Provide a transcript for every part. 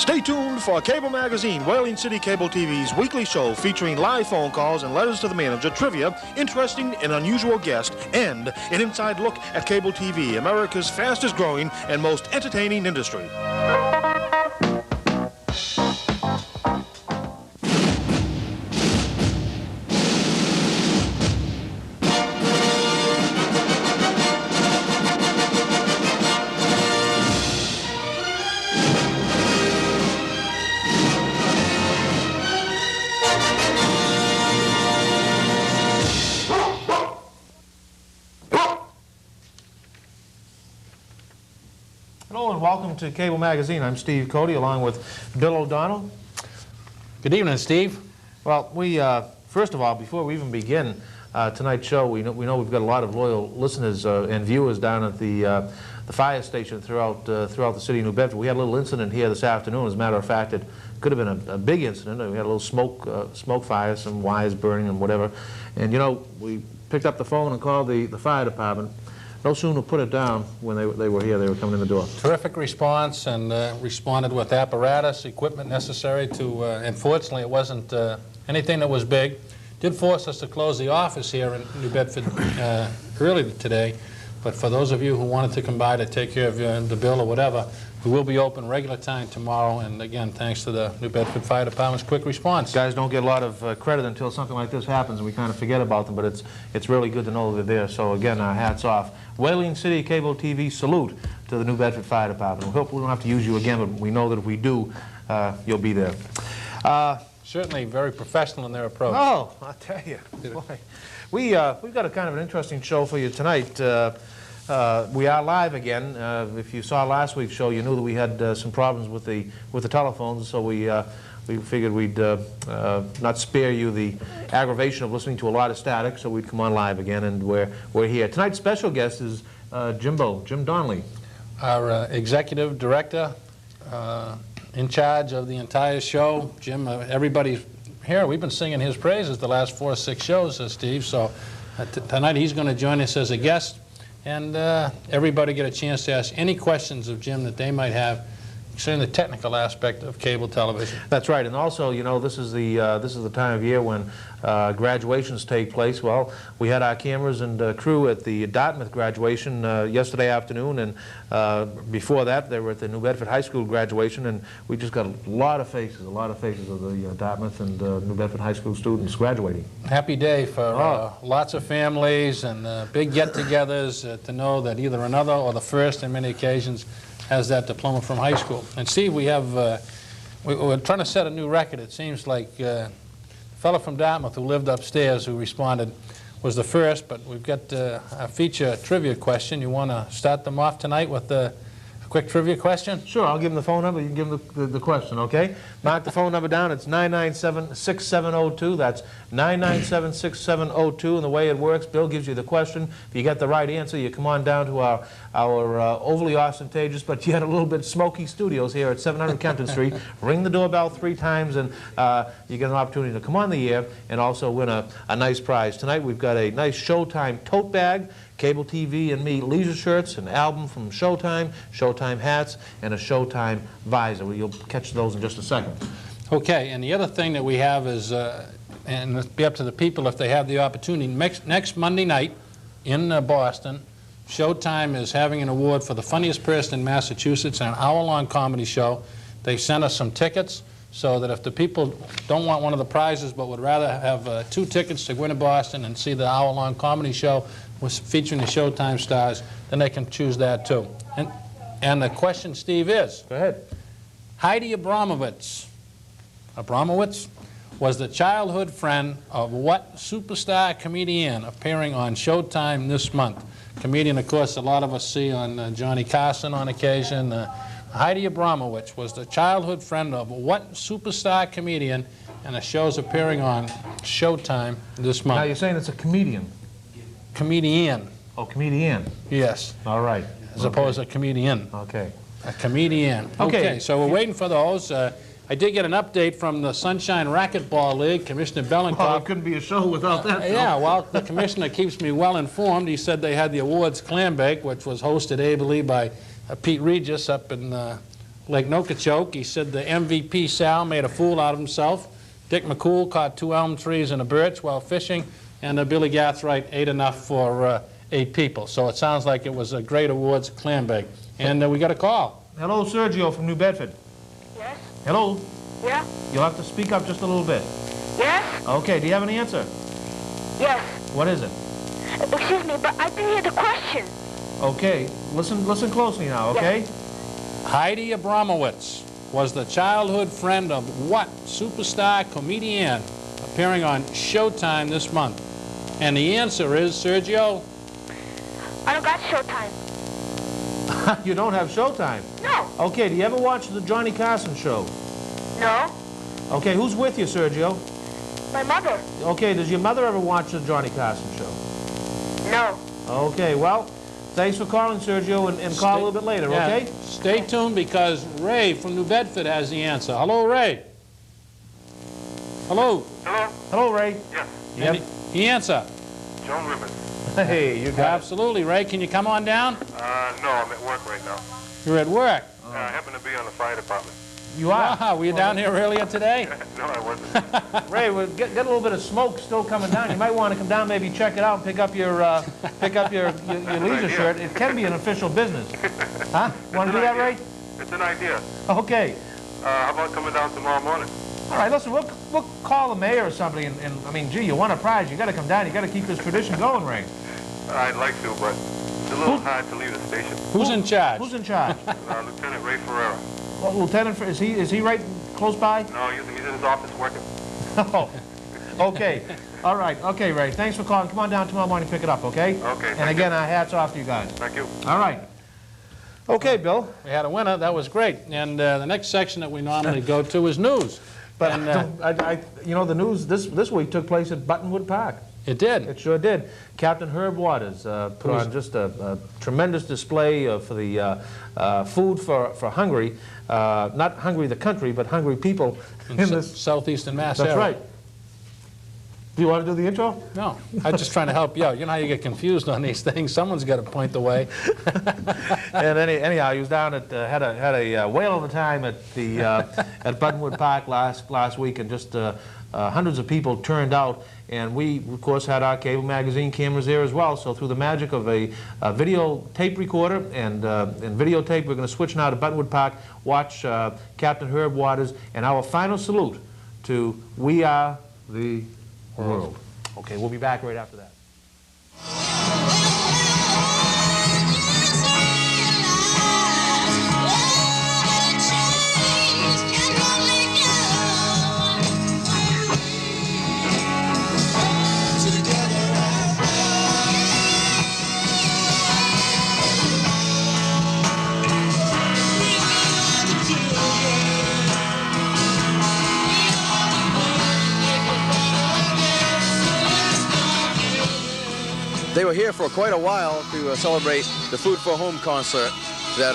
Stay tuned for Cable Magazine, Whaling City Cable TV's weekly show featuring live phone calls and letters to the manager, trivia, interesting and unusual guests, and an inside look at cable TV, America's fastest growing and most entertaining industry. Hello and welcome to Cable Magazine. I'm Steve Coady along with Bill O'Donnell. Good evening, Steve. Well, we first of all, before we even begin tonight's show, we know we've got a lot of loyal listeners and viewers down at the fire station throughout the city of New Bedford. We had a little incident here this afternoon. As a matter of fact, it could have been a big incident. We had a little smoke fire, some wires burning and whatever. And you know, we picked up the phone and called the fire department. No sooner put it down when they were here, they were coming in the door. Terrific response, and responded with apparatus, equipment necessary to, unfortunately it wasn't anything that was big. Did force us to close the office here in New Bedford early today, but for those of you who wanted to come by to take care of the bill or whatever, we will be open regular time tomorrow, and again, thanks to the New Bedford Fire Department's quick response. Guys don't get a lot of credit until something like this happens, and we kind of forget about them, but it's really good to know they're there. So again, hats off. Whaling City Cable TV, salute to the New Bedford Fire Department. We hope we don't have to use you again, but we know that if we do, you'll be there. Certainly very professional in their approach. Oh, I'll tell you. Boy. We've got a kind of an interesting show for you tonight. We are live again. If you saw last week's show, you knew that we had some problems with the telephones, so we figured we'd not spare you the aggravation of listening to a lot of static, so we'd come on live again, and we're here. Tonight's special guest is Jim Donnelly. Our executive director, in charge of the entire show. Jim, everybody's here. We've been singing his praises the last 4 or 6 shows, Steve, so tonight he's going to join us as a guest, and everybody get a chance to ask any questions of Jim that they might have concerning the technical aspect of cable television. That's right, and also, you know, this is the time of year when graduations take place. Well, we had our cameras and crew at the Dartmouth graduation yesterday afternoon, and before that, they were at the New Bedford High School graduation, and we just got a lot of faces of the Dartmouth and New Bedford High School students graduating. Happy day for lots of families and big get-togethers to know that either another or the first, in many occasions, has that diploma from high school. And Steve, we're trying to set a new record. It seems like the fellow from Dartmouth who lived upstairs who responded was the first, but we've got a feature trivia question. You want to start them off tonight with a quick trivia question? Sure, I'll give him the phone number. You can give him the question, okay? Mark the phone number down. It's 997-6702. That's 997-6702. And the way it works, Bill gives you the question. If you get the right answer, you come on down to our overly ostentatious but yet a little bit smoky studios here at 700 Kempton Street. Ring the doorbell 3 times, and you get an opportunity to come on the air and also win a nice prize. Tonight we've got a nice Showtime tote bag, Cable TV and Me leisure shirts, an album from Showtime, Showtime hats, and a Showtime visor. You'll catch those in just a second. Okay, and the other thing that we have is, and it'll be up to the people if they have the opportunity, next Monday night in Boston, Showtime is having an award for the funniest person in Massachusetts, an hour-long comedy show. They sent us some tickets so that if the people don't want one of the prizes but would rather have 2 tickets to go into Boston and see the hour-long comedy show was featuring the Showtime stars, then they can choose that too. And the question, Steve, is, go ahead. Heidi Abramowitz was the childhood friend of what superstar comedian appearing on Showtime this month? Comedian, of course, a lot of us see on Johnny Carson on occasion. Heidi Abramowitz was the childhood friend of what superstar comedian, and the show's appearing on Showtime this month. Now you're saying it's a comedian? Comedian. Oh, comedian. Yes. All right. As opposed to a comedian. Okay. A comedian. Okay, so we're waiting for those. I did get an update from the Sunshine Racquetball League, Commissioner Bellenkopf. Well, it couldn't be a show without that. Yeah, well, the commissioner keeps me well informed. He said they had the awards clam bake, which was hosted ably by Pete Regis up in Lake Nokichoke. He said the MVP Sal made a fool out of himself. Dick McCool caught 2 elm trees and a birch while fishing, and Billy Gathright ate enough for 8 people. So it sounds like it was a great awards clam bake. And we got a call. Hello, Sergio from New Bedford. Yes? Hello. Yeah? You'll have to speak up just a little bit. Yes? Okay, do you have an answer? Yes. What is it? Excuse me, but I didn't hear the question. Okay, listen closely now, okay? Heidi Abramowitz was the childhood friend of what superstar comedian appearing on Showtime this month? And the answer is, Sergio? I don't got Showtime. You don't have Showtime? No. Okay, do you ever watch the Johnny Carson show? No. Okay, who's with you, Sergio? My mother. Okay, does your mother ever watch the Johnny Carson show? No. Okay, well, thanks for calling, Sergio, and call a little bit later, Yeah, okay? Stay tuned because Ray from New Bedford has the answer. Hello, Ray. Hello. Hello? Hello, Ray. Yes. And the answer? Joan Ribbon. Hey, you got it. Absolutely, Ray. Can you come on down? No, I'm at work right now. You're at work. I happen to be on the fire department. You are? Wow, were you down here earlier today? No, I wasn't. Ray, we get a little bit of smoke still coming down. You might want to come down, maybe check it out, and pick up your leisure shirt. It can be an official business. Huh? Want to do that, Ray? It's an idea. Okay. How about coming down tomorrow morning? All right, listen, we'll call the mayor or somebody, and I mean, gee, you won a prize. You got to come down. You got to keep this tradition going, Ray. I'd like to, but it's a little hard to leave the station. Who's in charge? Who's in charge? Lieutenant Ray Ferreira. Well, Lieutenant, is he right close by? No, he's in his office working. Oh, okay. All right. Okay, Ray. Thanks for calling. Come on down tomorrow morning and pick it up, okay? Okay, And thank again, our hats off to you guys. Thank you. All right. Okay, Bill. We had a winner. That was great. And the next section that we normally go to is news. But And, you know, the news this week took place at Buttonwood Park. it did. It sure did. Captain Herb Waters put on just a tremendous display for the food for Hungary, not Hungary the country, but hungry people in this. Southeastern Mass That's area. right. Do you want to do the intro? No, I'm just trying to help you out. You know how you get confused on these things. Someone's got to point the way. And anyhow, he was down at had a whale of a time at the at Buttonwood Park last week, and just hundreds of people turned out. And we, of course, had our cable magazine cameras there as well. So through the magic of a video tape recorder and videotape, we're going to switch now to Buttonwood Park, watch Captain Herb Waters, and our final salute to We Are the World. Okay, we'll be back right after that. They were here for quite a while to celebrate the Food for Home concert that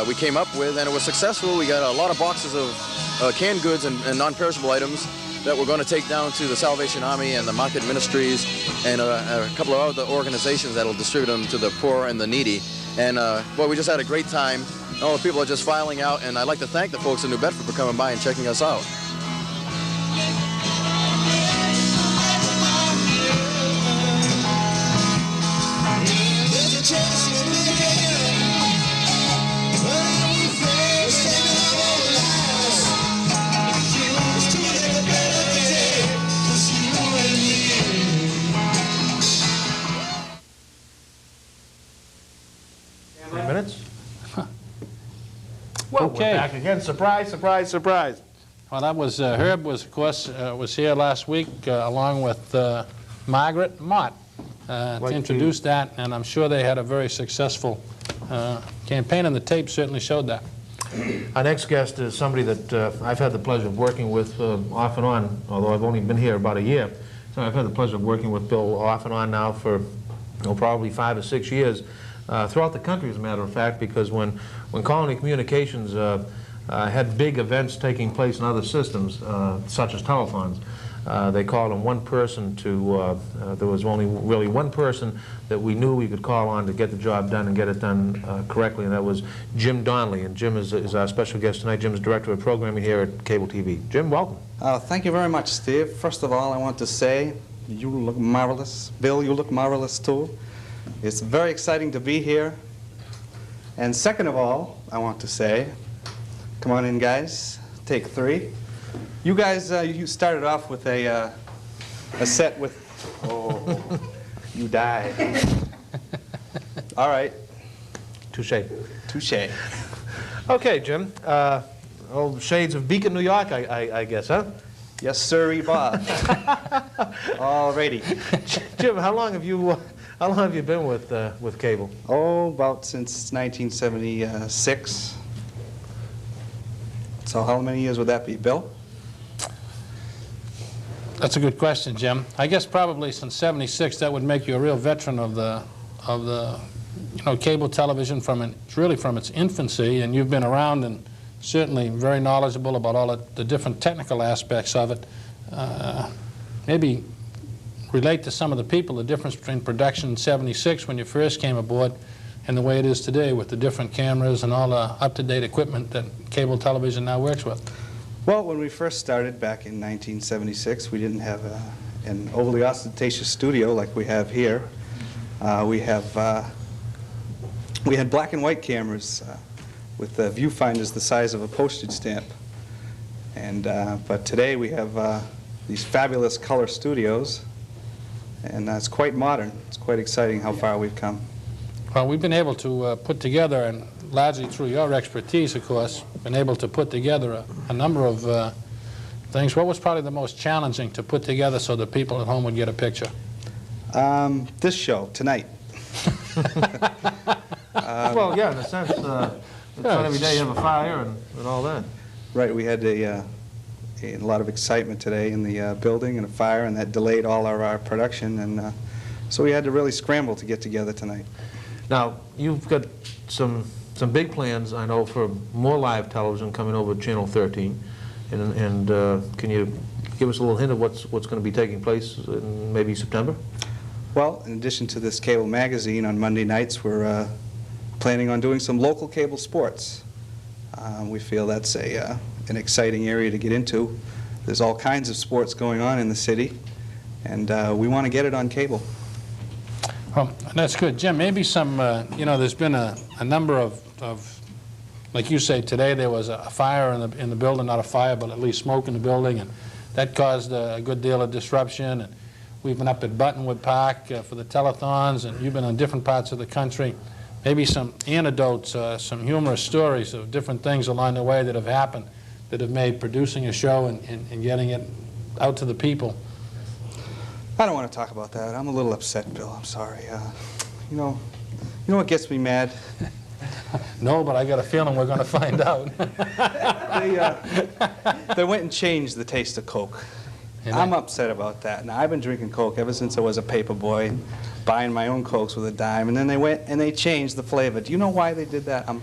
we came up with, and it was successful. We got a lot of boxes of canned goods and non-perishable items that we're going to take down to the Salvation Army and the Market Ministries and a couple of other organizations that will distribute them to the poor and the needy. And well, we just had a great time. All the people are just filing out, and I'd like to thank the folks in New Bedford for coming by and checking us out. Minutes? Well, Okay. we're back again. Surprise, surprise, surprise. Well, that was Herb was, of course, was here last week along with Margaret Mott to introduce that, and I'm sure they had a very successful campaign, and the tape certainly showed that. Our next guest is somebody that I've had the pleasure of working with off and on, although I've only been here about a year. So I've had the pleasure of working with Bill off and on now for probably 5 or 6 years. Throughout the country, as a matter of fact, because when Colony Communications had big events taking place in other systems, such as telethons, They called on one person to, there was only really one person that we knew we could call on to get the job done and get it done correctly, and that was Jim Donnelly. And Jim is our special guest tonight. Jim is Director of Programming here at Cable TV. Jim, welcome. Thank you very much, Steve. First of all, I want to say you look marvelous. Bill, you look marvelous too. It's very exciting to be here. And second of all, I want to say, come on in, guys. Take 3. You guys, you started off with a set with, oh, you died. All right. Touche. Touche. Okay, Jim. Old shades of Beacon, New York, I guess, huh? Yes, sir, Bob. Alrighty. Jim, how long have you been with cable? Oh, about since 1976. So how many years would that be, Bill? That's a good question, Jim. I guess probably since '76, that would make you a real veteran of the cable television really from its infancy, and you've been around and certainly very knowledgeable about all the different technical aspects of it. Maybe relate to some of the people the difference between production in '76 when you first came aboard and the way it is today with the different cameras and all the up-to-date equipment that cable television now works with. Well, when we first started back in 1976, we didn't have an overly ostentatious studio like we have here. We had black and white cameras with viewfinders the size of a postage stamp. But today we have these fabulous color studios, and it's quite modern. It's quite exciting how far we've come. Well, we've been able to put together, and largely through your expertise, of course, been able to put together a number of things. What was probably the most challenging to put together so that people at home would get a picture? This show, tonight. Well, yeah, in a sense, it's not every day you have a fire and all that. Right, we had a lot of excitement today in the building and a fire, and that delayed all our production, and so we had to really scramble to get together tonight. Now, you've got some big plans, I know, for more live television coming over to Channel 13, and can you give us a little hint of what's going to be taking place in maybe September? Well, in addition to this cable magazine on Monday nights, we're planning on doing some local cable sports. We feel that's an exciting area to get into. There's all kinds of sports going on in the city, and we want to get it on cable. Well, that's good. Jim, maybe some, there's been a number of, like you say, today there was a fire in the building, not a fire, but at least smoke in the building, and that caused a good deal of disruption. And we've been up at Buttonwood Park for the telethons, and you've been in different parts of the country. Maybe some anecdotes, some humorous stories of different things along the way that have happened that have made producing a show and getting it out to the people. I don't want to talk about that. I'm a little upset, Bill. I'm sorry. You know what gets me mad? No, but I got a feeling we're going to find out. They went and changed the taste of Coke. I'm upset about that. Now, I've been drinking Coke ever since I was a paper boy, buying my own Cokes with a dime, and then they went and they changed the flavor. Do you know why they did that? I'm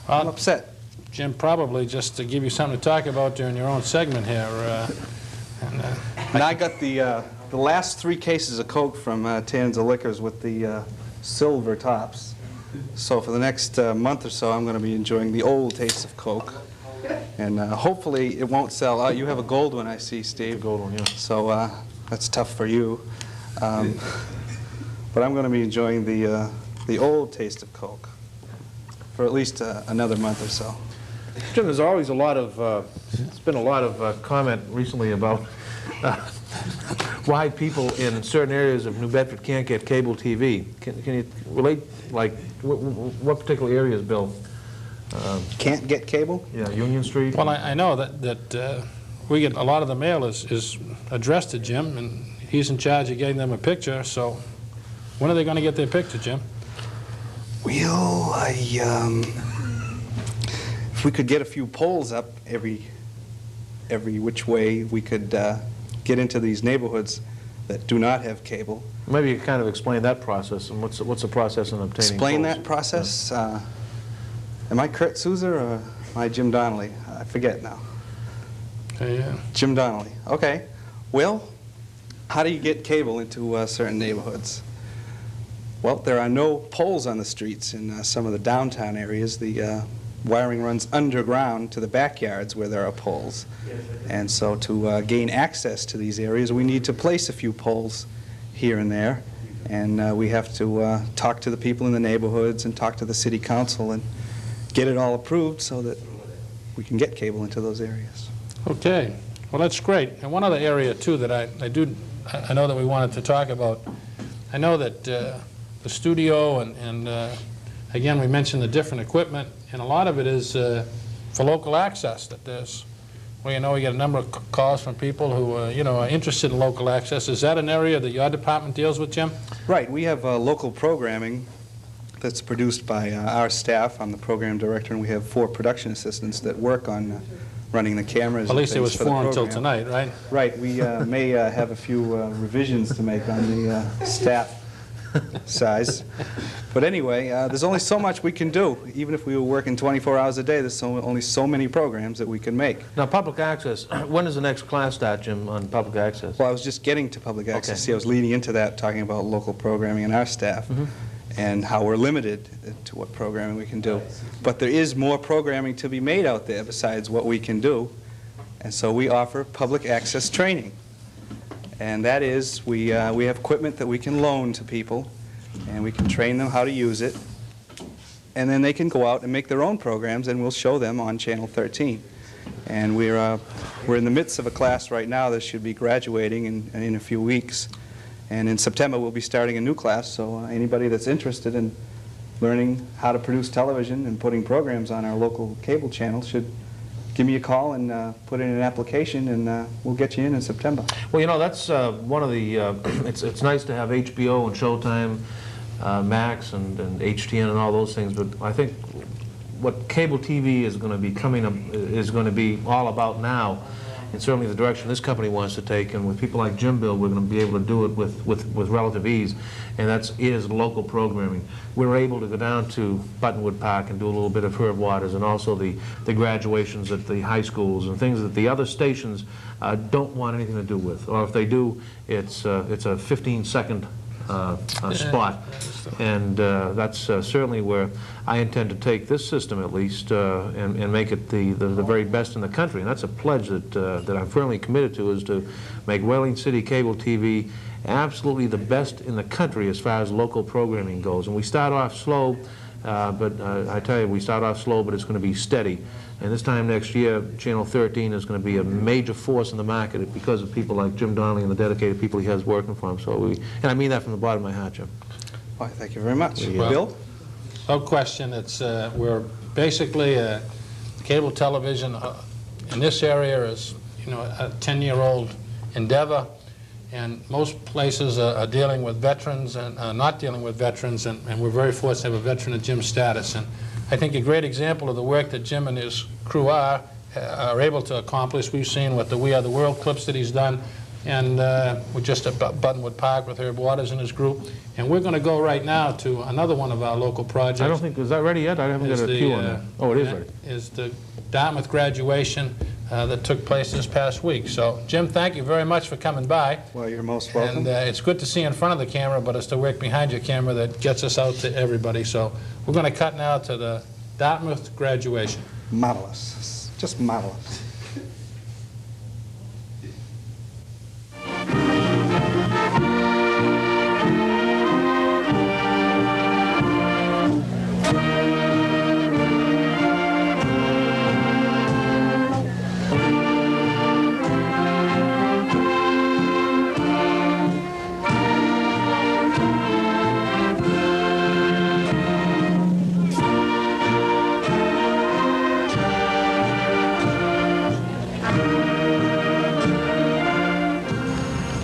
upset. Jim, probably just to give you something to talk about during your own segment here. And I got the last 3 cases of Coke from Tanza Liquors with the silver tops. So for the next month or so, I'm going to be enjoying the old taste of Coke. And hopefully it won't sell out. You have a gold one, I see, Steve. Gold one, yeah. So that's tough for you. But I'm going to be enjoying the old taste of Coke for at least another month or so. Jim, there's always a lot of, there's been a lot of comment recently about why people in certain areas of New Bedford can't get cable TV. Can you relate, like, what particular areas, Bill? Can't get cable? Yeah, Union Street? Well, I know that we get a lot of the mail is addressed to Jim, and he's in charge of getting them a picture, so when are they going to get their picture, Jim? Well, if we could get a few poles up every which way, we could get into these neighborhoods that do not have cable. Maybe you kind of explain that process, and what's the process in obtaining Explain poles? that process? Yeah. Am I Kurt Souza or am I Jim Donnelly? I forget now. Yeah. Jim Donnelly. Okay. Well, how do you get cable into certain neighborhoods? Well, there are no poles on the streets in some of the downtown areas. The wiring runs underground to the backyards where there are poles. And so to gain access to these areas, we need to place a few poles here and there. And we have to talk to the people in the neighborhoods and talk to the city council and get it all approved so that we can get cable into those areas. Okay, well, that's great. And one other area, too, that I know that we wanted to talk about. I know that the studio and again, we mentioned the different equipment, and a lot of it is for local access. That there's, well, you know, we get a number of calls from people who, you know, are interested in local access. Is that an area that your department deals with, Jim? Right. We have local programming that's produced by our staff. I'm the program director, and we have 4 production assistants that work on running the cameras. At least it was 4 until program. tonight, right? Right. We may have a few revisions to make on the staff size. But anyway, there's only so much we can do. Even if we were working 24 hours a day, there's only so many programs that we can make. Now, public access, when does the next class start, Jim, on public access? Well, I was just getting to public access. Okay. See, I was leading into that, talking about local programming and our staff. And how we're limited to what programming we can do. But there is more programming to be made out there besides what we can do. And so we offer public access training. And that is, we have equipment that we can loan to people, and we can train them how to use it. And then they can go out and make their own programs, and we'll show them on Channel 13. And we're in the midst of a class right now that should be graduating in a few weeks. And in September, we'll be starting a new class, so anybody that's interested in learning how to produce television and putting programs on our local cable channel should give me a call and put in an application, and we'll get you in September. Well, you know, that's one of the, it's nice to have HBO and Showtime, Max and HTN and all those things, but I think what cable TV is going to be coming up, is going to be all about now, and certainly the direction this company wants to take, and with people like Jim Bill, we're going to be able to do it with relative ease, and is local programming. We're able to go down to Buttonwood Park and do a little bit of Herb Waters, and also the graduations at the high schools and things that the other stations don't want anything to do with, or if they do, it's a 15-second spot, and that's certainly where I intend to take this system, at least, and make it the very best in the country. And that's a pledge that I'm firmly committed to, is to make Whaling City Cable TV absolutely the best in the country as far as local programming goes. And we start off slow, but I tell you, we start off slow, but it's going to be steady. And this time next year, Channel 13 is going to be a major force in the market because of people like Jim Donnelly and the dedicated people he has working for him. So and I mean that from the bottom of my heart, Jim. Well, thank you very much. Well, Bill? No question. It's we're basically cable television in this area is, you know, a 10-year-old endeavor, and most places are dealing with veterans and not dealing with veterans, and we're very fortunate to have a veteran of Jim's status. And I think a great example of the work that Jim and his crew are able to accomplish. We've seen with the We Are the World clips that he's done, and we're just at Buttonwood Park with Herb Waters and his group. And we're going to go right now to another one of our local projects. I don't think, is that ready yet? I haven't got a cue on that. Oh, it is ready. Is the Dartmouth graduation that took place this past week. So, Jim, thank you very much for coming by. Well, you're most welcome. And it's good to see in front of the camera, but it's the work behind your camera that gets us out to everybody. So we're going to cut now to the Dartmouth graduation. Marvelous. Just marvelous.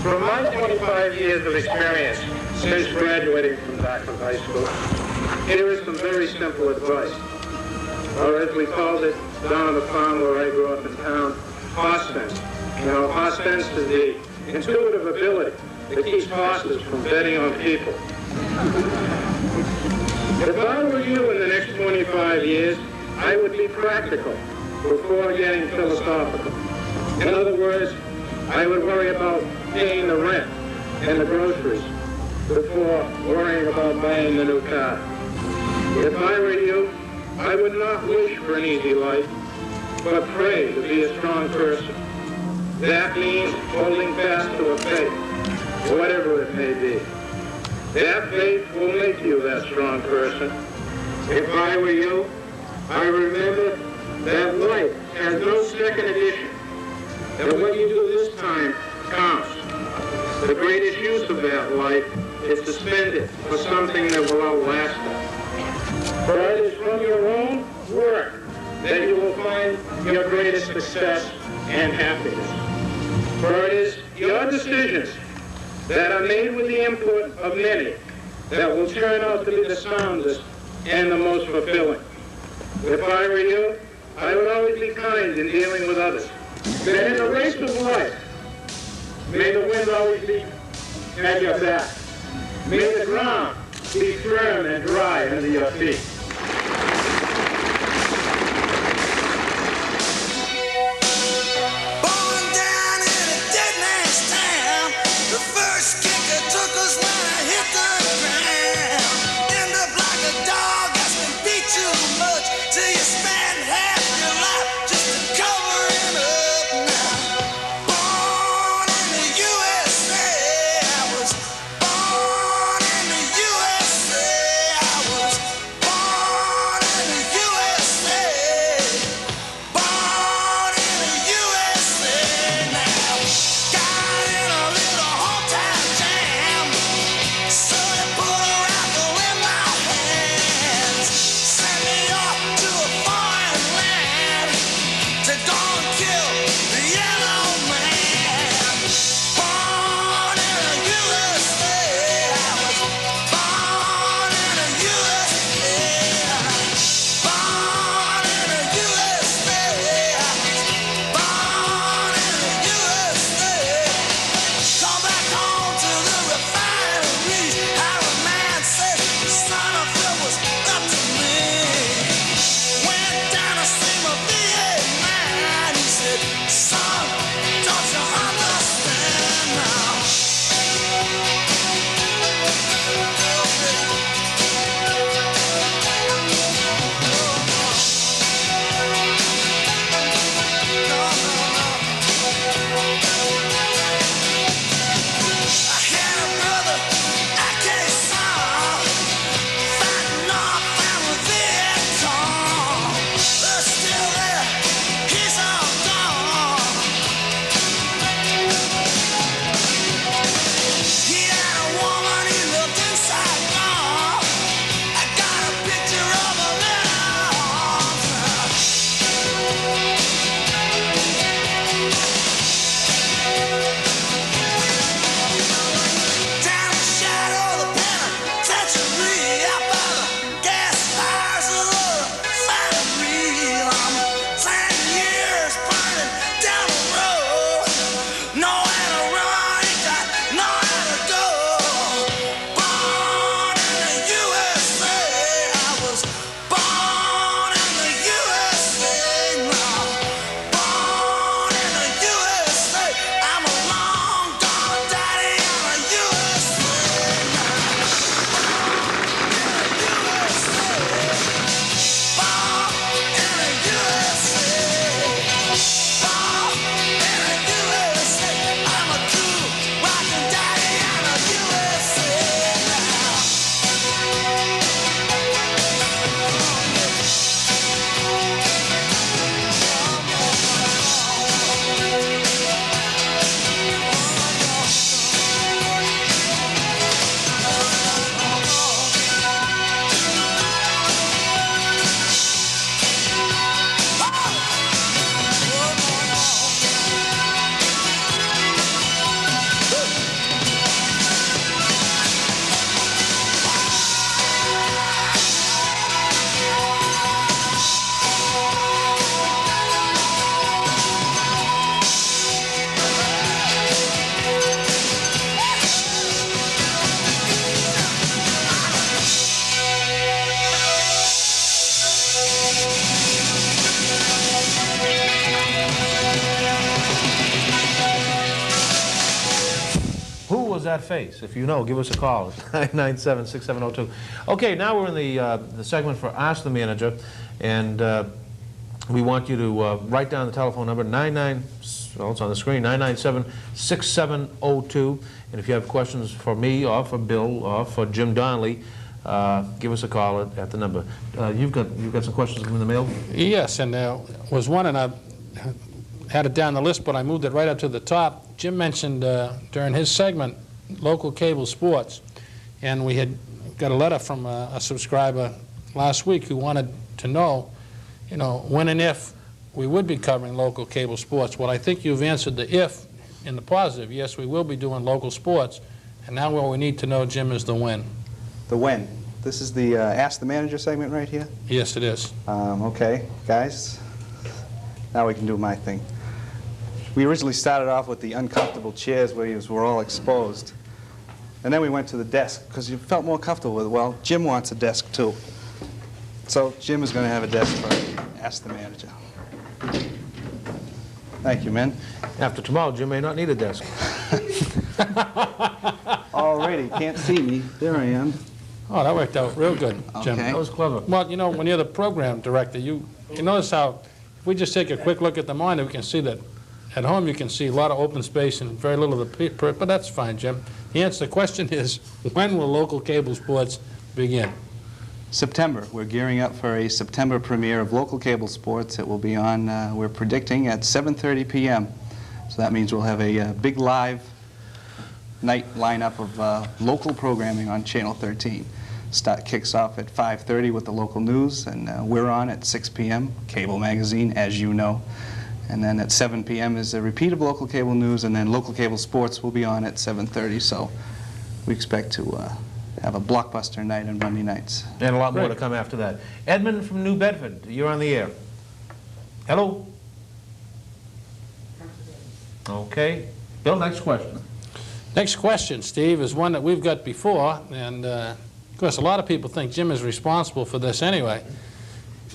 From my 25 years of experience since graduating from Dartmouth High School, here is some very simple advice. Or as we called it down on the farm where I grew up in town, horse fence. You know, horse fence is the intuitive ability that keeps horses from betting on people. If I were you in the next 25 years, I would be practical before getting philosophical. In other words, I would worry about paying the rent and the groceries before worrying about buying the new car. If I were you, I would not wish for an easy life, but pray to be a strong person. That means holding fast to a faith, whatever it may be. That faith will make you that strong person. If I were you, I remember that life has no second edition, that what you do this time counts. The greatest use of that life is to spend it for something that will outlast it. For it is from your own work that you will find your greatest success and happiness. For it is your decisions that are made with the input of many that will turn out to be the soundest and the most fulfilling. If I were you, I would always be kind in dealing with others. That in the race of life, may the wind always be at your back. May the ground be firm and dry under your feet. Born that face? If you know, give us a call. 997-6702. Okay, now we're in the segment for Ask the Manager, and we want you to write down the telephone number, it's on the screen, 997-6702. And if you have questions for me or for Bill or for Jim Donnelly, give us a call at the number. You've got some questions in the mail? Yes, and there was one, and I had it down the list, but I moved it right up to the top. Jim mentioned during his segment local cable sports, and we had got a letter from a subscriber last week who wanted to know, when and if we would be covering local cable sports. Well, I think you've answered the if in the positive. Yes, we will be doing local sports, and now what we need to know, Jim, is the when. The when. This is the Ask the Manager segment right here? Yes, it is. Okay, guys, now we can do my thing. We originally started off with the uncomfortable chairs where you were all exposed. And then we went to the desk because you felt more comfortable with it. Well, Jim wants a desk too. So Jim is going to have a desk for Ask the Manager. Thank you, men. After tomorrow, Jim may not need a desk. Already, can't see me. There I am. Oh, that worked out real good, Jim. Okay. That was clever. Well, when you're the program director, you notice how, if we just take a quick look at the monitor, we can see that at home you can see a lot of open space and very little of the but that's fine, Jim. The answer to the question is, when will local cable sports begin? September. We're gearing up for a September premiere of local cable sports. It will be on, we're predicting, at 7:30 p.m. So that means we'll have a big live night lineup of local programming on Channel 13. Kicks off at 5:30 with the local news, and we're on at 6 p.m., cable magazine, as you know. And then at 7 p.m. is a repeat of local cable news, and then local cable sports will be on at 7:30. So we expect to have a blockbuster night on Monday nights. And a lot more to come after that. Edmund from New Bedford, you're on the air. Hello? Okay. Bill, next question. Next question, Steve, is one that we've got before, and of course a lot of people think Jim is responsible for this anyway.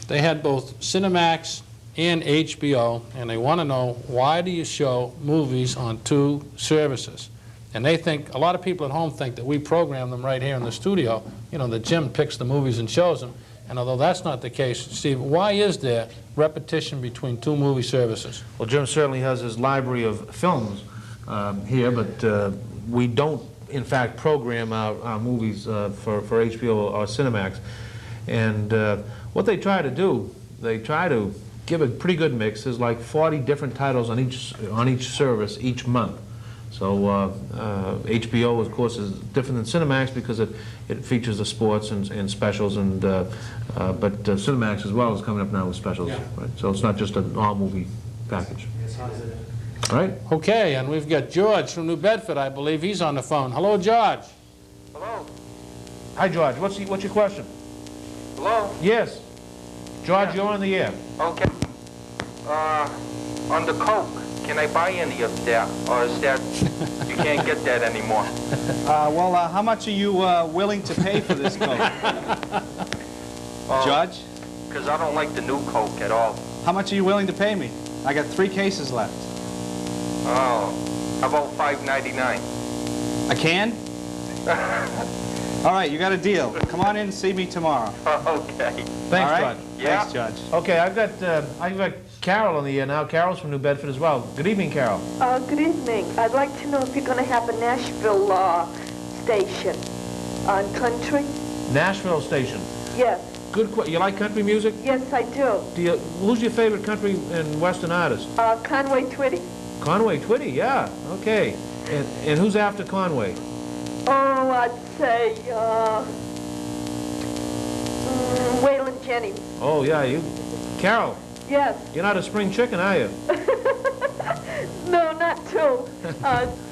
They had both Cinemax and HBO, and they want to know, why do you show movies on two services? And they think, a lot of people at home think that we program them right here in the studio, that Jim picks the movies and shows them. And although that's not the case, Steve, why is there repetition between two movie services? Well, Jim certainly has his library of films here, but we don't, in fact, program our movies for HBO or Cinemax. And what they try to do, they try to give a pretty good mix. There's like 40 different titles on each service each month. So HBO, of course, is different than Cinemax because it features the sports and specials, and but Cinemax as well is coming up now with specials. Yeah. Right? So it's not just an all-movie package. All right? Okay, and we've got George from New Bedford, I believe. He's on the phone. Hello, George. Hello? Hi, George. What's your question? Hello? Yes. George, you're on the air. Okay. On the Coke, can I buy any of that? Or is that, you can't get that anymore? Well, how much are you willing to pay for this Coke? Judge? Because I don't like the new Coke at all. How much are you willing to pay me? I got 3 cases left. Oh, how about $5.99? A can? All right, you got a deal. Come on in and see me tomorrow. Okay. Thanks, All right? George. Yeah. Thanks, Judge. Okay, I've got Carol on the air now. Carol's from New Bedford as well. Good evening, Carol. Good evening. I'd like to know if you're going to have a Nashville station on country. Nashville station. Yes. Good. You like country music? Yes, I do. Who's your favorite country and western artist? Conway Twitty. Conway Twitty, yeah. Okay. And who's after Conway? Oh, I'd say Waylon Jennings. Oh, yeah. Carol. Yes. You're not a spring chicken, are you? No, not too.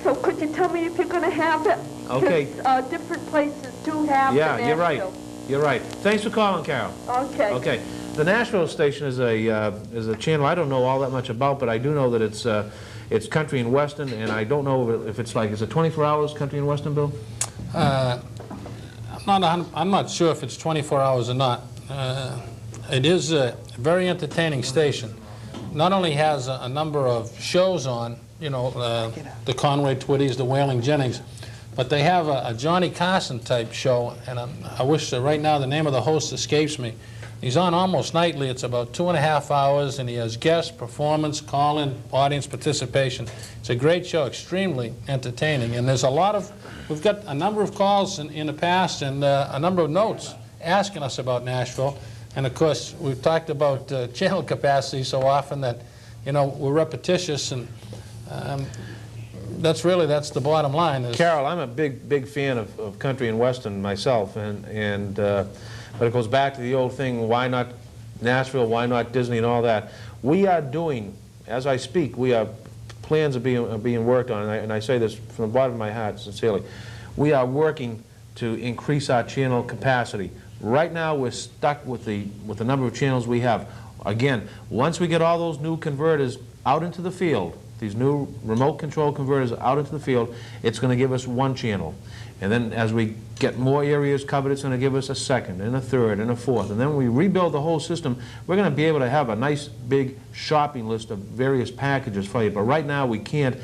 So could you tell me if you're going to have it? Okay. Different places do have Yeah, the you're right. Nashville. You're right. Thanks for calling, Carol. Okay. Okay. The Nashville station is a channel I don't know all that much about, but I do know that it's country and western, and I don't know if it's like, is it 24 hours country and western, Bill? I'm not sure if it's 24 hours or not. It is a very entertaining station. Not only has a number of shows on, the Conway Twitties, the Waylon Jennings, But they have a Johnny Carson type show, and I wish right now the name of the host escapes me. He's on almost nightly. It's about 2.5 hours, and he has guest performance, call-in, audience participation. It's a great show, extremely entertaining. And there's a lot of, we've got a number of calls in the past and a number of notes asking us about Nashville. And of course, we've talked about channel capacity so often that, you know, we're repetitious, and that's the bottom line. Carol, I'm a big fan of country and western myself, but it goes back to the old thing, why not Nashville, why not Disney and all that. We are doing, as I speak, plans are being worked on, and I say this from the bottom of my heart, sincerely. We are working to increase our channel capacity. Right now, we're stuck with the number of channels we have. Again, once we get all those new converters out into the field, these new remote control converters out into the field, it's going to give us one channel. And then as we get more areas covered, it's going to give us a second and a third and a fourth. And then when we rebuild the whole system, we're going to be able to have a nice big shopping list of various packages for you. But right now we can't,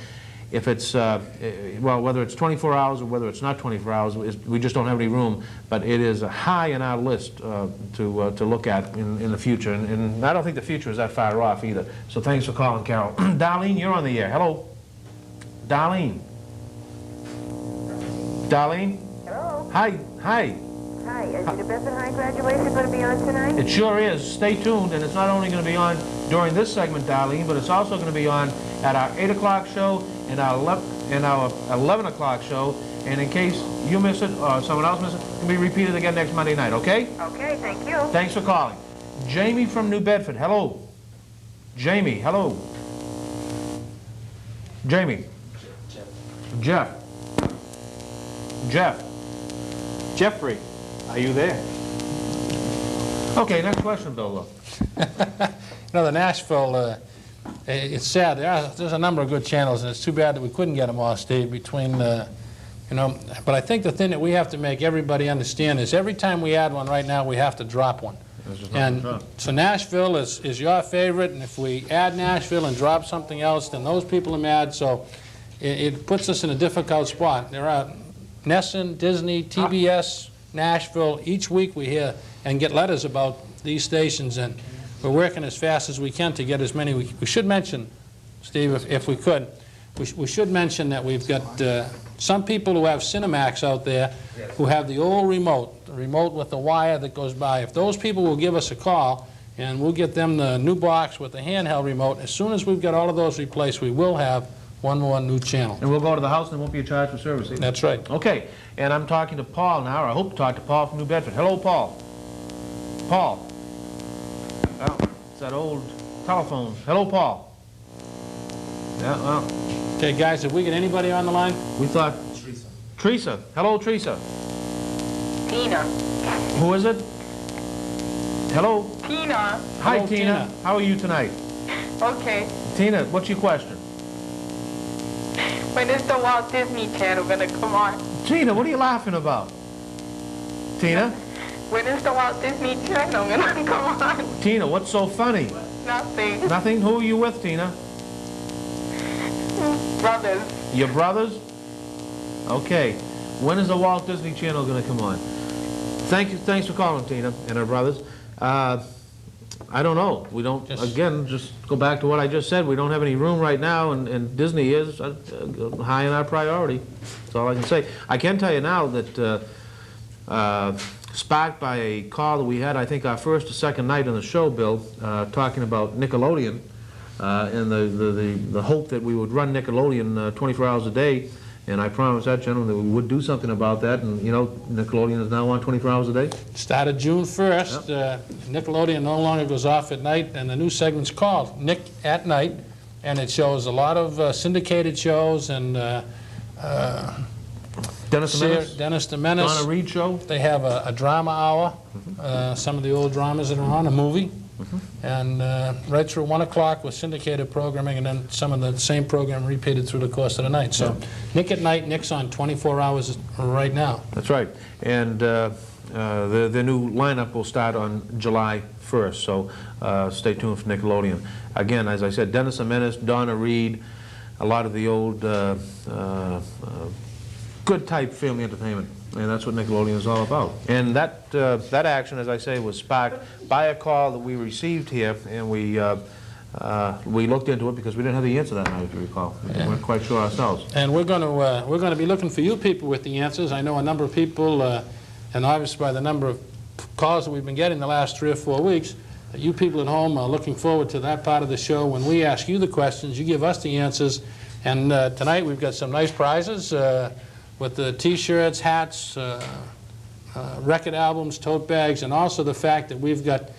if it's, well, whether it's 24 hours or whether it's not 24 hours, we just don't have any room. But it is high in our list to look at in the future. And I don't think the future is that far off either. So thanks for calling, Carol. Darlene, you're on the air. Hello. Darlene. Darlene? Hello. Hi. Hi. Hi. Is the Bedford High graduation going to be on tonight? It sure is. Stay tuned, and it's not only going to be on during this segment, Darlene, but it's also going to be on at our 8 o'clock show and our 11 o'clock show. And in case you miss it or someone else misses it, it'll be repeated again next Monday night, okay? Okay, thank you. Thanks for calling. Jamie from New Bedford. Hello. Jamie, hello. Jamie. Jeff. Jeff. Jeffrey, are you there? Okay, next question, Bill. You know, the Nashville, it's sad. There's a number of good channels, and it's too bad that we couldn't get them all, Steve, between, you know. But I think the thing that we have to make everybody understand is every time we add one right now, we have to drop one. And so Nashville is your favorite, and if we add Nashville and drop something else, then those people are mad. So it puts us in a difficult spot. There are Nesson, Disney, TBS, Nashville. Each week we hear and get letters about these stations, and we're working as fast as we can to get as many. We should mention, Steve, if we could, we should mention that we've got some people who have Cinemax out there who have the old remote, the remote with the wire that goes by. If those people will give us a call, and we'll get them the new box with the handheld remote, as soon as we've got all of those replaced, we will have one more new channel. And we'll go to the house and there won't be a charge for service either. That's right. Okay, and I'm talking to Paul now, or I hope to talk to Paul from New Bedford. Hello, Paul. Paul. Oh, it's that old telephone. Hello, Paul. Yeah, well. Okay, guys, have we got anybody on the line? We thought... Teresa. Hello, Teresa. Tina. Who is it? Hello? Tina. Hi, Hello, Tina. How are you tonight? Okay. Tina, what's your question? When is the Walt Disney Channel going to come on? Tina, what are you laughing about? Tina? When is the Walt Disney Channel going to come on? Tina, what's so funny? Nothing. Nothing? Who are you with, Tina? Brothers. Your brothers? Okay. When is the Walt Disney Channel going to come on? Thanks for calling, Tina and her brothers. I don't know. We don't, again, just go back to what I just said. We don't have any room right now, and Disney is high in our priority. That's all I can say. I can tell you now that sparked by a call that we had, I think our first or second night on the show, Bill, talking about Nickelodeon and the hope that we would run Nickelodeon 24 hours a day. And I promised that gentleman that we would do something about that. And, you know, Nickelodeon is now on 24 hours a day. Started June 1st. Yep. Nickelodeon no longer goes off at night, and the new segment's called Nick at Night. And it shows a lot of syndicated shows and Dennis the Menace. Donna Reed show. They have a drama hour, some of the old dramas that are on, a movie. And right through 1 o'clock with syndicated programming, and then some of the same program repeated through the course of the night. So Nick at Night, Nick's on 24 hours right now. That's right. And the new lineup will start on July 1st, so stay tuned for Nickelodeon. Again, as I said, Dennis the Menace, Donna Reed, a lot of the old good type family entertainment. And that's what Nickelodeon is all about. And that action, as I say, was sparked by a call that we received here, and we looked into it because we didn't have the answer that night, if you recall. We weren't quite sure ourselves. And we're going to be looking for you people with the answers. I know a number of people, and obviously by the number of calls that we've been getting the last 3 or 4 weeks, that you people at home are looking forward to that part of the show when we ask you the questions, you give us the answers. And tonight we've got some nice prizes with the T-shirts, hats, record albums, tote bags, and also the fact that we've got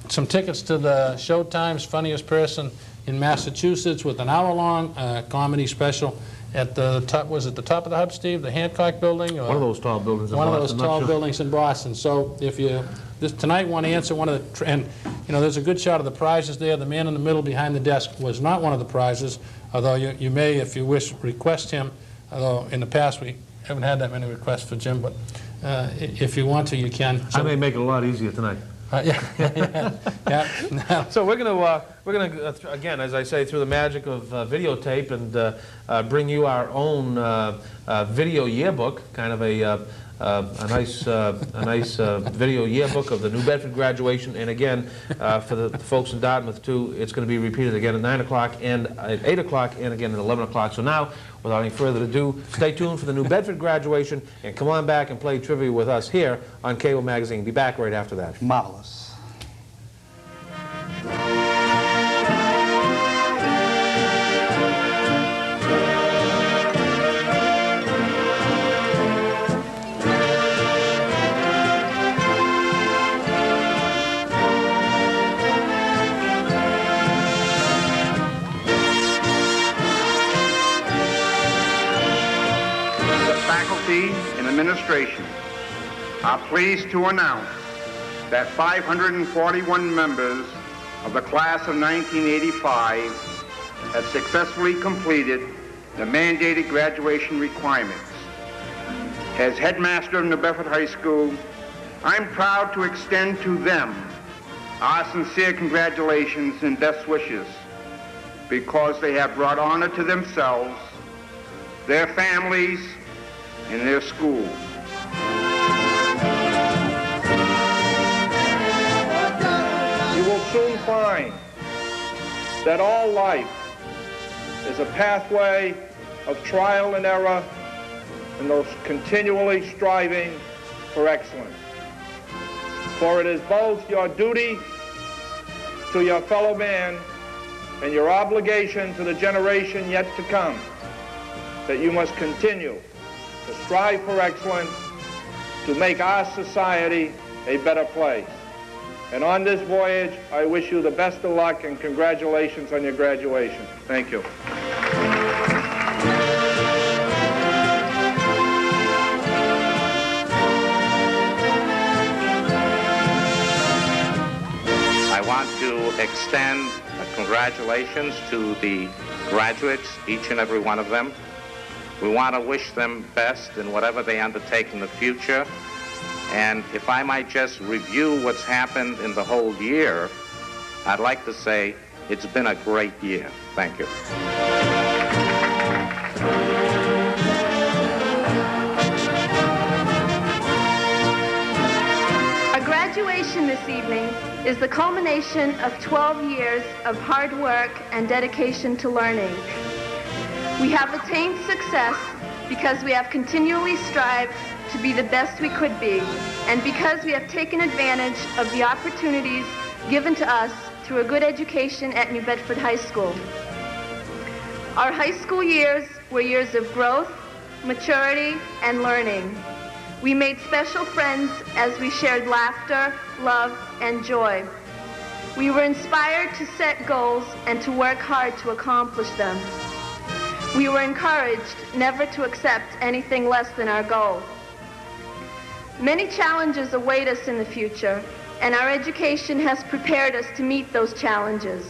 some tickets to the Showtime's Funniest Person in Massachusetts with an hour-long comedy special at the top. Was it the top of the hub, Steve? The Hancock Building? Or One of those tall buildings in Boston. Boston. One of those tall buildings in Boston. So if you tonight want to answer one of the, and you know, there's a good shot of the prizes there. The man in the middle behind the desk was not one of the prizes, although you may, if you wish, request him. Although in the past we haven't had that many requests for Jim, but if you want to, you can. So, I may make it a lot easier tonight. Yeah. So we're gonna again, as I say, through the magic of videotape, and bring you our own video yearbook, kind of a nice video yearbook of the New Bedford graduation. And again, for the folks in Dartmouth too, it's going to be repeated again at 9 o'clock and at 8 o'clock and again at 11 o'clock. So now, without any further ado, stay tuned for the New Bedford graduation and come on back and play trivia with us here on Cable Magazine. Be back right after that. Marvelous. And administration are pleased to announce that 541 members of the class of 1985 have successfully completed the mandated graduation requirements. As headmaster of New Bedford High School, I'm proud to extend to them our sincere congratulations and best wishes, because they have brought honor to themselves, their families, in their school. You will soon find that all life is a pathway of trial and error and those continually striving for excellence. For it is both your duty to your fellow man and your obligation to the generation yet to come that you must continue to strive for excellence, to make our society a better place. And on this voyage, I wish you the best of luck and congratulations on your graduation. Thank you. I want to extend congratulations to the graduates, each and every one of them. We want to wish them best in whatever they undertake in the future. And if I might just review what's happened in the whole year, I'd like to say it's been a great year. Thank you. Our graduation this evening is the culmination of 12 years of hard work and dedication to learning. We have attained success because we have continually strived to be the best we could be, and because we have taken advantage of the opportunities given to us through a good education at New Bedford High School. Our high school years were years of growth, maturity, and learning. We made special friends as we shared laughter, love, and joy. We were inspired to set goals and to work hard to accomplish them. We were encouraged never to accept anything less than our goal. Many challenges await us in the future, and our education has prepared us to meet those challenges.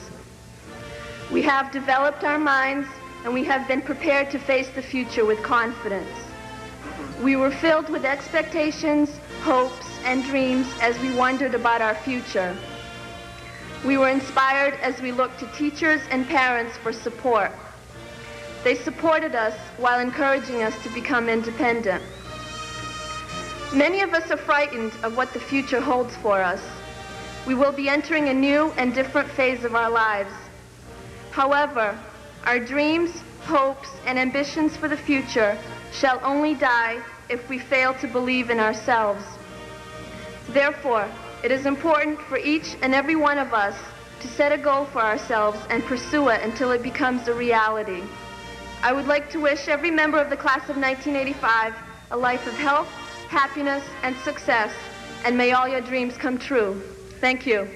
We have developed our minds, and we have been prepared to face the future with confidence. We were filled with expectations, hopes, and dreams as we wondered about our future. We were inspired as we looked to teachers and parents for support. They supported us while encouraging us to become independent. Many of us are frightened of what the future holds for us. We will be entering a new and different phase of our lives. However, our dreams, hopes, and ambitions for the future shall only die if we fail to believe in ourselves. Therefore, it is important for each and every one of us to set a goal for ourselves and pursue it until it becomes a reality. I would like to wish every member of the class of 1985 a life of health, happiness, and success, and may all your dreams come true. Thank you.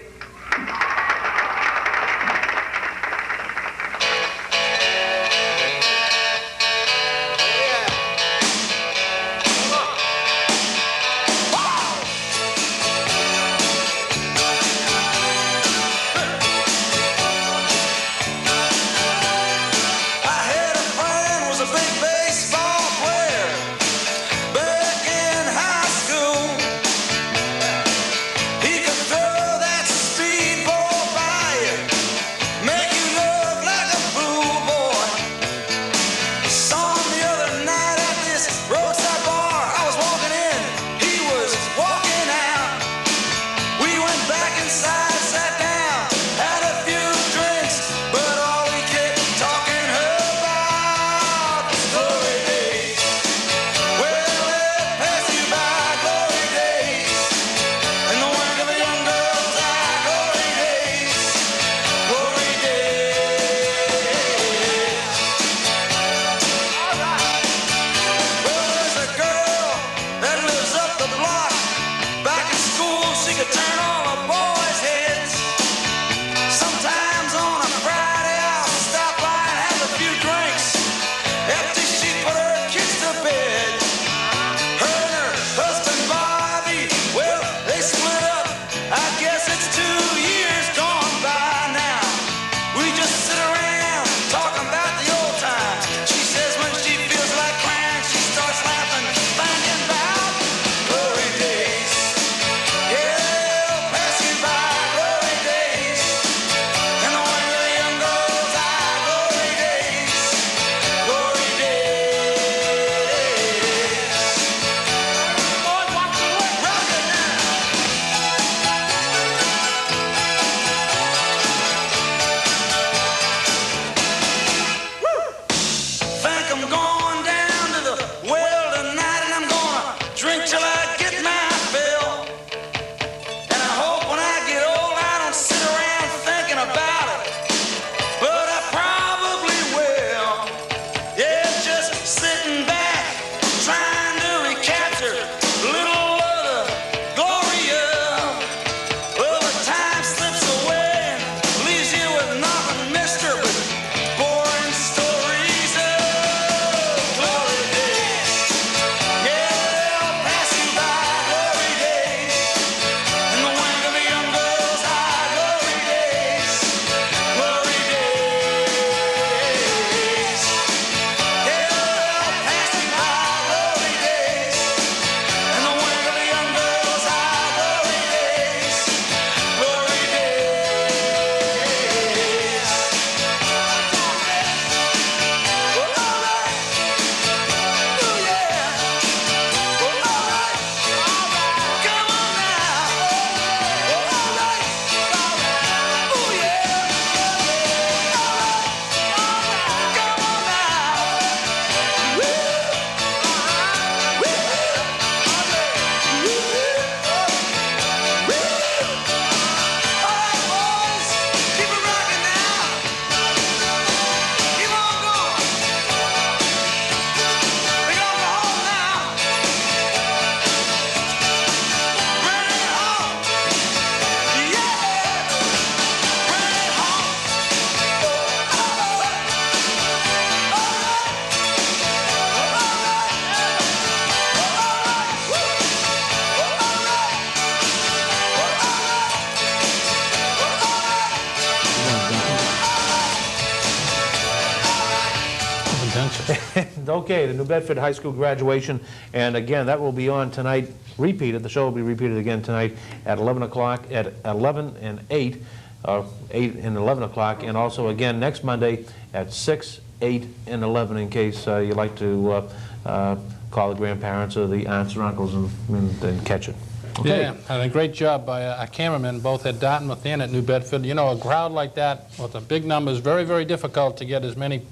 Okay, the New Bedford High School graduation, and again, that will be on tonight, repeated. The show will be repeated again tonight at 11 o'clock, at 11 and 8, 8 and 11 o'clock, and also again next Monday at 6 8, and 11 in case you'd like to call the grandparents or the aunts or uncles and catch it. Okay. Yeah, and a great job by our cameramen, both at Dartmouth and at New Bedford. You know, a crowd like that with a big number is very, very difficult to get as many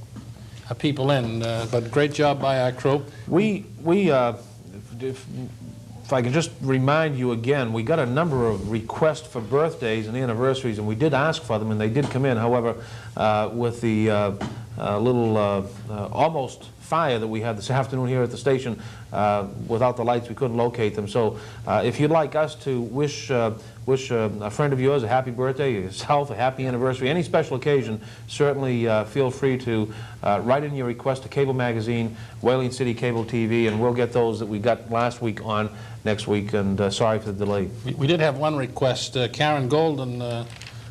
people in, but great job by our crew. If I could just remind you again, we got a number of requests for birthdays and anniversaries, and we did ask for them, and they did come in. However, with the little almost fire that we had this afternoon here at the station, without the lights, we couldn't locate them. So if you'd like us to wish a friend of yours a happy birthday, yourself a happy anniversary, any special occasion, certainly feel free to write in your request to Cable Magazine, Whaling City Cable TV, and we'll get those that we got last week on next week, and sorry for the delay. We did have one request. Karen Golden,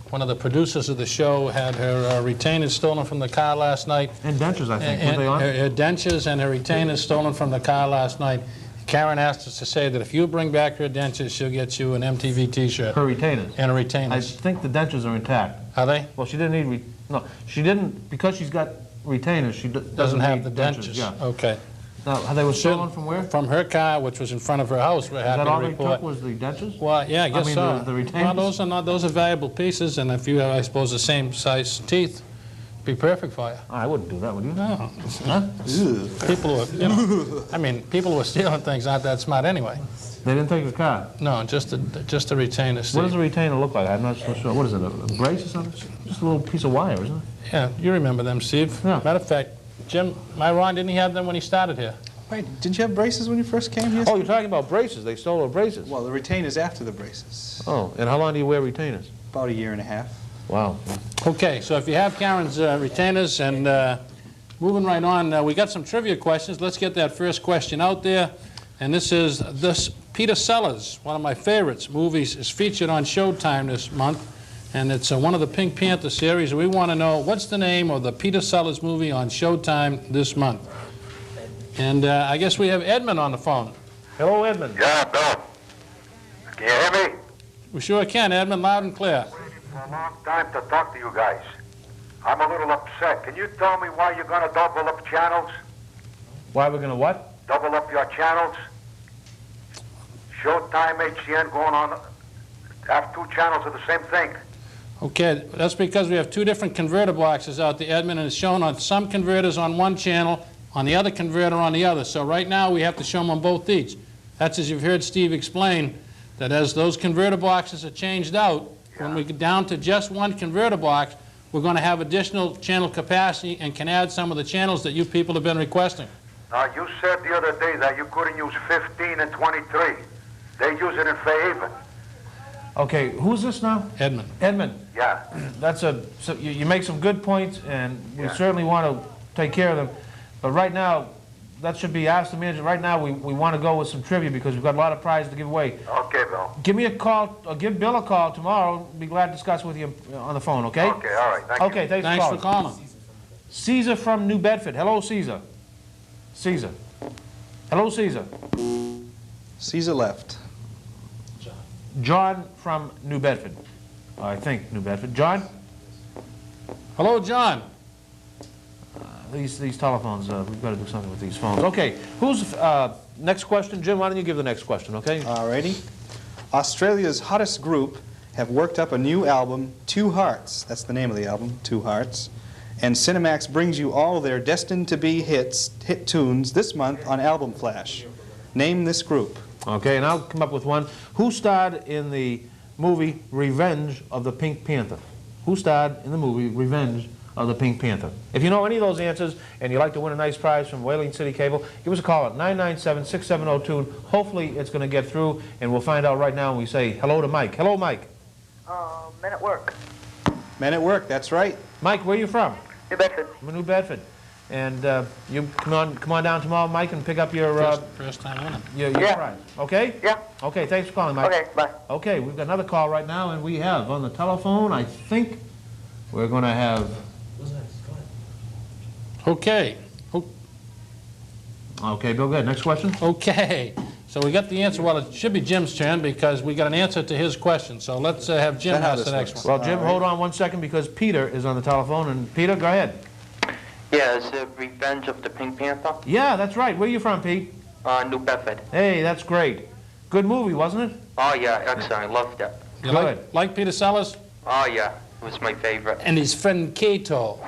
one of the producers of the show, had her retainers stolen from the car last night. And dentures, I think. Were they on? Her dentures and her retainers stolen from the car last night. Karen asked us to say that if you bring back her dentures, she'll get you an MTV T-shirt. Her retainers? And her retainers. I think the dentures are intact. Are they? Well, she didn't need... no, she didn't... Because she's got retainers, she doesn't have the dentures. Yeah. Okay. Now, they were stolen from where? From her car, which was in front of her house. We're happy to report. Is that all they took was the dentures? Well, yeah, I guess so. The retainers? Well, those are valuable pieces, and if you have, I suppose, the same size teeth, be perfect for you. I wouldn't do that, would you? No. Huh? People who, you know, I mean, people who are stealing things aren't that smart anyway. They didn't take the car? No, just a retainer, Steve. What does a retainer look like? I'm not so sure. What is it, a brace or something? Just a little piece of wire, isn't it? Yeah, you remember them, Steve. Yeah. Matter of fact, Jim, my Ron, didn't he have them when he started here? Wait, didn't you have braces when you first came here? Oh, you're talking about braces. They stole our braces. Well, the retainers after the braces. Oh, and how long do you wear retainers? About a year and a half. Wow. Okay, so if you have Karen's retainers, and moving right on, we got some trivia questions. Let's get that first question out there. And this is, Peter Sellers, one of my favorites, movies, is featured on Showtime this month. And it's one of the Pink Panther series. We want to know, what's the name of the Peter Sellers movie on Showtime this month? And I guess we have Edmund on the phone. Hello, Edmund. Yeah, Bill. Can you hear me? We sure can, Edmund, loud and clear. For a long time to talk to you guys. I'm a little upset. Can you tell me why you're going to double up channels? Why we're going to what? Double up your channels? Showtime, HCN going on, have two channels of the same thing. Okay, that's because we have two different converter boxes out there, Edmund, and it's shown on some converters on one channel, on the other converter on the other. So right now we have to show them on both each. That's as you've heard Steve explain, that as those converter boxes are changed out, when we get down to just one converter box, we're going to have additional channel capacity and can add some of the channels that you people have been requesting. Now, you said the other day that you couldn't use 15 and 23. They use it in Fairhaven. Okay, who's this now? Edmund. Edmund. Yeah. That's so you make some good points, and we certainly want to take care of them. But right now, that should be asked the manager. Right now, we want to go with some trivia because we've got a lot of prizes to give away. Okay, Bill. Give me a call, or give Bill a call tomorrow. Be glad to discuss with you on the phone, okay? Okay, all right. Thank you. Okay, thanks for calling. Caesar from New Bedford. Hello, Caesar. Caesar. Hello, Caesar. Caesar left. John from New Bedford. I think New Bedford. John? Hello, John. These telephones, we've got to do something with these phones. Okay, who's next question? Jim, why don't you give the next question, okay? Alrighty. Australia's hottest group have worked up a new album, Two Hearts. That's the name of the album, Two Hearts. And Cinemax brings you all their destined-to-be hit tunes this month on Album Flash. Name this group. Okay, and I'll come up with one. Who starred in the movie Revenge of the Pink Panther? Who starred in the movie Revenge of the Pink Panther? If you know any of those answers and you'd like to win a nice prize from Whaling City Cable, give us a call at 997-6702. Hopefully it's going to get through, and we'll find out right now when we say hello to Mike. Hello, Mike. Men at Work. Men at Work, that's right. Mike, where are you from? New Bedford. I'm in New Bedford. And you come on down tomorrow, Mike, and pick up your first time winning. Your prize. Okay? Yeah. Okay, thanks for calling, Mike. Okay, bye. Okay, we've got another call right now, and we have on the telephone, I think we're going to have... Okay. Okay, Bill, go ahead. Next question. Okay. So we got the answer. Well, it should be Jim's turn because we got an answer to his question. So let's have Jim ask the next one. Well, Jim, hold on one second because Peter is on the telephone. And Peter, go ahead. Yeah, it's Revenge of the Pink Panther. Yeah, that's right. Where are you from, Pete? New Bedford. Hey, that's great. Good movie, wasn't it? Oh, yeah, excellent. I loved it. You like Peter Sellers? Oh, yeah. It was my favorite. And his friend Cato.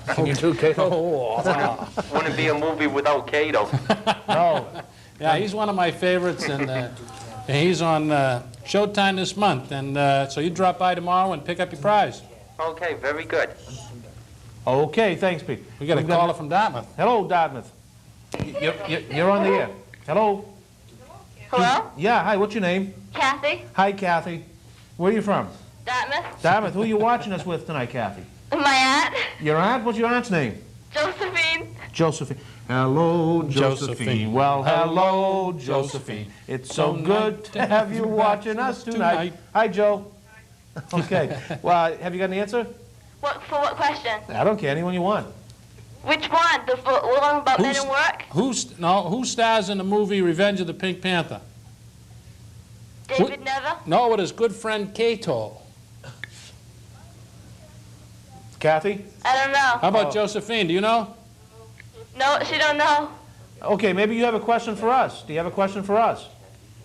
Can you do Cato? Oh, wow. Wouldn't be a movie without Cato. No. Yeah, he's one of my favorites, and he's on Showtime this month. And so you drop by tomorrow and pick up your prize. Okay, very good. Okay, thanks, Pete. We got a caller from Dartmouth. Hello, Dartmouth. You're on the air. Hello? Hello? Yeah, hi, what's your name? Kathy? Hi, Kathy. Where are you from? Dartmouth? Dartmouth. Who are you watching us with tonight, Kathy? My aunt? Your aunt? What's your aunt's name? Josephine? Josephine. Hello, Josephine. Well, hello, Josephine. It's so good to have you watching us tonight. Hi, Joe. Okay. Well, have you got an answer? For what question? I don't care. Anyone you want. Which one? The one about men and work? Who stars in the movie Revenge of the Pink Panther? David Never? No, with his good friend Cato. Kathy? I don't know. How about Josephine? Do you know? No, she don't know. Okay, maybe you have a question for us. Do you have a question for us?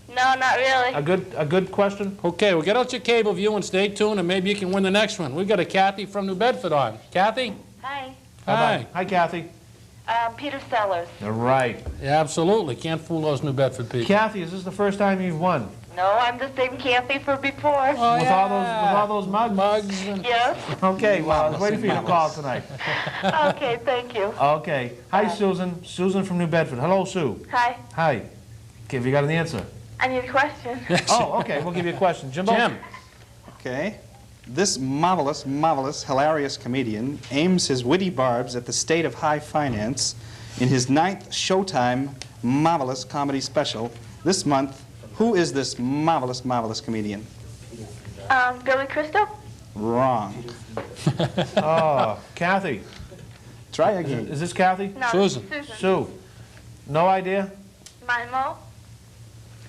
No, not really. A good question? Okay, well, get out your cable view and stay tuned, and maybe you can win the next one. We've got a Kathy from New Bedford on. Kathy? Hi. Hi. Hi, Kathy. Peter Sellers. All right. Yeah, absolutely. Can't fool those New Bedford people. Kathy, is this the first time you've won? No, I'm the same Kathy for before. Oh, with all those mugs? Yes. Okay, well, I was waiting for you to call tonight. Okay, thank you. Okay. Hi, Susan. Susan from New Bedford. Hello, Sue. Hi. Hi. Okay, have you got an answer? I need a question. Oh, okay. We'll give you a question. Jimbo? Jim. Okay. This marvelous, hilarious comedian aims his witty barbs at the state of high finance in his 9th Showtime marvelous comedy special this month. Who is this marvelous comedian? Billy Crystal? Wrong. Oh, Kathy. Try again. Is this Kathy? No, Susan. Sue. No idea? Martin Mull?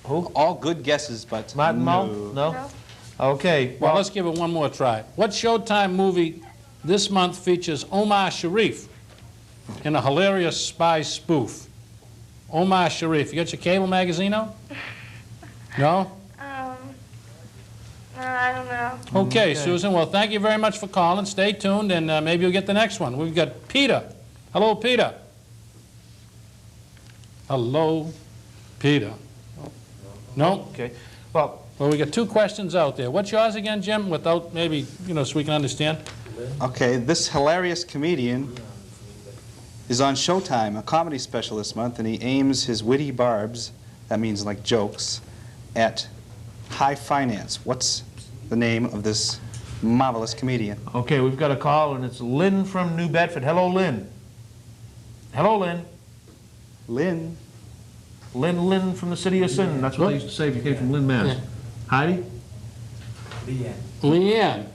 Who? All good guesses, but Martin Mull? no. No? Okay. Well, let's give it one more try. What Showtime movie this month features Omar Sharif in a hilarious spy spoof? Omar Sharif. You got your cable magazine out? No? I don't know. Okay, Susan. Well, thank you very much for calling. Stay tuned, and maybe you'll get the next one. We've got Peter. Hello, Peter. Hello, Peter. No? Okay. Well, we got 2 questions out there. What's yours again, Jim? Without maybe, so we can understand. Okay, this hilarious comedian is on Showtime, a comedy special this month, and he aims his witty barbs, that means like jokes, at high finance. What's the name of this marvelous comedian? okay, we've got a call, and it's Lynn from New Bedford. Hello, Lynn. Hello, Lynn. Lynn. Lynn from the city of sin. That's what they used to say if you came from Lynn, Mass. Heidi? Leanne.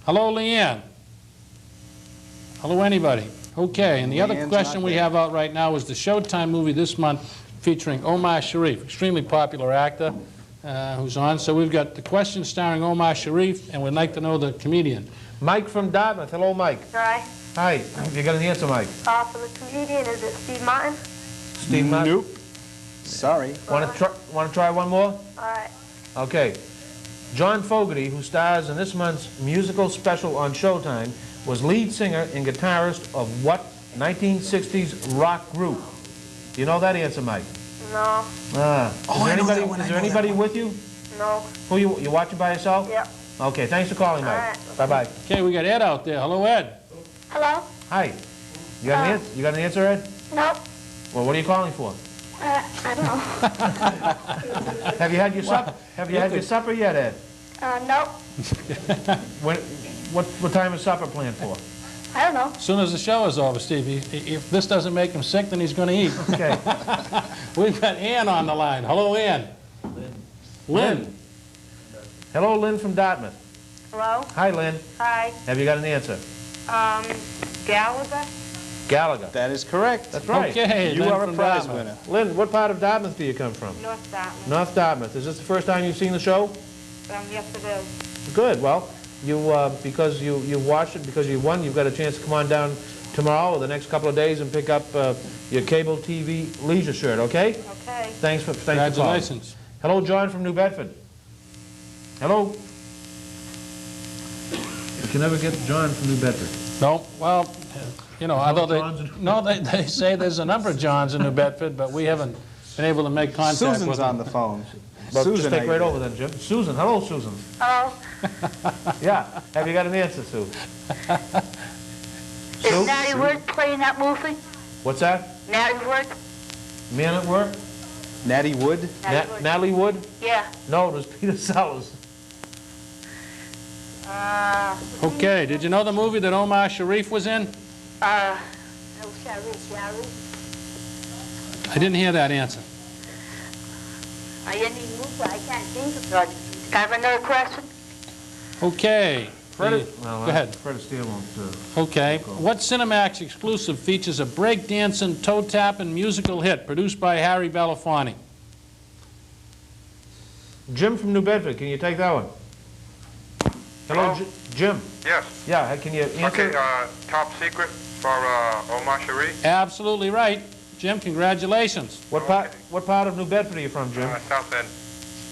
Hello, Leanne. Hello, anybody. Okay, and the other question we have out right now is the Showtime movie this month featuring Omar Sharif, extremely popular actor who's on. So we've got the question starring Omar Sharif, and we'd like to know the comedian. Mike from Dartmouth. Hello, Mike. Hi. Hi. Have you got an answer, Mike? For the comedian, is it Steve Martin? Steve Martin? Nope. Sorry. Want to try one more? All right. Okay. John Fogerty, who stars in this month's musical special on Showtime, was lead singer and guitarist of what 1960s rock group? Do you know that answer, Mike? No. Is there anybody with you? No. Who you watching by yourself? Yep. Okay, thanks for calling, Mike. All right. Bye-bye. Okay, we got Ed out there. Hello, Ed. Hello? Hi. You got an answer, Ed? Nope. Well, what are you calling for? I don't know. Have you had your supper? Have you had your supper yet, Ed? Nope. What time is supper planned for? I don't know. As soon as the show is over, Steve, if this doesn't make him sick, then he's going to eat. Okay. We've got Ann on the line. Hello, Ann. Lynn. Hello, Lynn from Dartmouth. Hello? Hi, Lynn. Hi. Have you got an answer? Gallagher? Gallagher. That is correct. That's right. Okay, You Lynn are a from prize Dartmouth. winner. Lynn, what part of Dartmouth do you come from? North Dartmouth. North Dartmouth. Is this the first time you've seen the show? Yes, it is. Good. Well, because you watched it, because you won, you've got a chance to come on down tomorrow or the next couple of days and pick up your cable TV leisure shirt, okay? Okay. Thanks for calling. Congratulations. Hello, John from New Bedford. Hello. You can never get John from New Bedford. No, well, you know, although they say there's a number of Johns in New Bedford, but we haven't been able to make contact Susan's with them. on the phone. Well, Susan, just take I right did. over then, Jim. Susan, hello, Susan. Hello? Yeah, have you got an answer, Sue? Is Natty Wood playing that movie? What's that? Natty Wood? Man at Work? Natty Wood? Natalie Wood? Yeah. No, it was Peter Sellers. Okay, did you know the movie that Omar Sharif was in? Shari. I didn't hear that answer. I didn't even move, I can't think of it. Can I have another question? Okay. Fred, Go ahead. Fred Astaire won't. Okay. What Cinemax exclusive features a breakdancing, toe-tapping musical hit produced by Harry Belafonte? Jim from New Bedford, can you take that one? Hello, Jim. Yes. Yeah, can you answer? Okay, Top Secret for Omar Sharif. Absolutely right. Jim, congratulations. What part of New Bedford are you from, Jim? South End.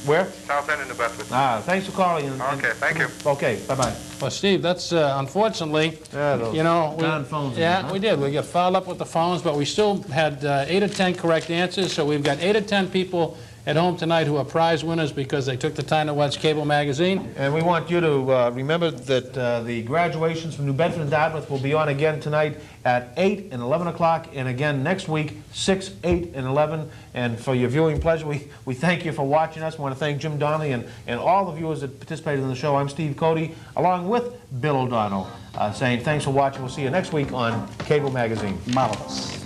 Where? South End in New Bedford. Ah, thanks for calling. Okay, thank you. Okay, bye-bye. Well, Steve, that's unfortunately, those you know, darn phones yeah, again, huh? we did. We got fouled up with the phones, but we still had 8 or 10 correct answers. So we've got 8 or 10 people at home tonight who are prize winners because they took the time to watch cable magazine. And we want you to remember that the graduations from New Bedford and Dartmouth will be on again tonight at 8 and 11 o'clock, and again next week, 6, 8, and 11. And for your viewing pleasure, we thank you for watching us. We want to thank Jim Donnelly and all the viewers that participated in the show. I'm Steve Coady, along with Bill O'Donnell, saying thanks for watching. We'll see you next week on Cable Magazine. Marvelous.